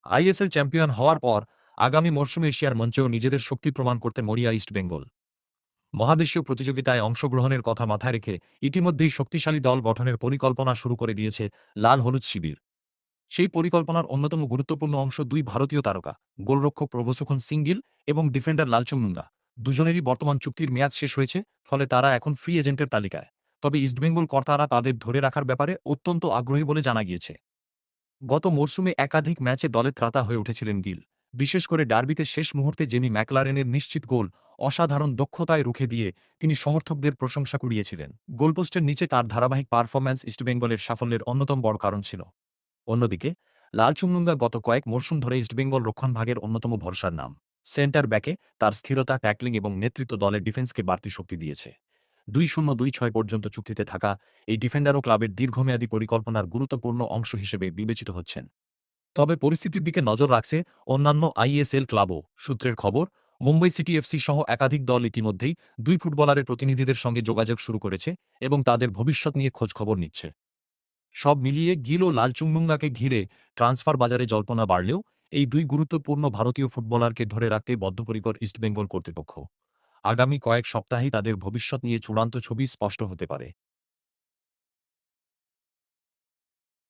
ISL champion হওয়ার পর আগামী মরশুমে এশিয়ার মঞ্চেও নিজেদের শক্তি প্রমাণ করতে মরিয়া ইস্টবেঙ্গল। মহাদেশীয় প্রতিযোগিতায় অংশগ্রহণের কথা মাথায় রেখে ইতিমধ্যেই শক্তিশালী দল গঠনের পরিকল্পনা শুরু করে দিয়েছে লাল হলুদ শিবির। সেই পরিকল্পনার অন্যতম গুরুত্বপূর্ণ অংশ দুই ভারতীয় তারকা গোলরক্ষক প্রভসুখন সিঙ্গিল এবং ডিফেন্ডার লালচুং মুন্ডা। দুজনেরই বর্তমান চুক্তির মেয়াদ শেষ হয়েছে, ফলে তারা এখন ফ্রি এজেন্টের তালিকায়। তবে ইস্টবেঙ্গল কর্তারা তাদের ধরে রাখার ব্যাপারে অত্যন্ত আগ্রহী বলে জানা গিয়েছে। গত মরশুমে একাধিক ম্যাচে দলে ত্রাতা হয়ে উঠেছিলেন গিল। বিশেষ করে ডার্বিতে শেষ মুহূর্তে জেমি ম্যাকলারেনের নিশ্চিত গোল অসাধারণ দক্ষতায় রুখে দিয়ে তিনি সমর্থকদের প্রশংসা কুড়িয়েছিলেন। গোলপোস্টের নিচে তার ধারাবাহিক পারফরম্যান্স ইস্টবেঙ্গলের সাফল্যের অন্যতম বড় কারণ ছিল। অন্যদিকে লালচুংনুঙ্গা গত কয়েক মরশুম ধরে ইস্টবেঙ্গল রক্ষণভাগের অন্যতম ভরসার নাম। সেন্টার ব্যাকে তার স্থিরতা, ট্যাকলিং এবং নেতৃত্ব দলের ডিফেন্সকে বাড়তি শক্তি দিয়েছে। ২-০-২-৬ পর্যন্ত চুক্তিতে থাকা এই ডিফেন্ডারও ক্লাবের দীর্ঘমেয়াদী পরিকল্পনার গুরুত্বপূর্ণ অংশ হিসেবে বিবেচিত হচ্ছেন। তবে পরিস্থিতির দিকে নজর রাখছে অন্যান্য আইএসএল ক্লাবও। সূত্রের খবর, মুম্বই সিটি এফসি সহ একাধিক দল ইতিমধ্যেই দুই ফুটবলারের প্রতিনিধিদের সঙ্গে যোগাযোগ শুরু করেছে এবং তাদের ভবিষ্যৎ নিয়ে খোঁজখবর নিচ্ছে। সব মিলিয়ে গিল ও লালচুংমুঙ্গাকে ঘিরে ট্রান্সফার বাজারে জল্পনা বাড়লেও এই দুই গুরুত্বপূর্ণ ভারতীয় ফুটবলারকে ধরে রাখতে বদ্ধপরিকর ইস্টবেঙ্গল কর্তৃপক্ষ। আগামী কয়েক সপ্তাহেই তাদের ভবিষ্যৎ নিয়ে চূড়ান্ত ছবি স্পষ্ট হতে পারে।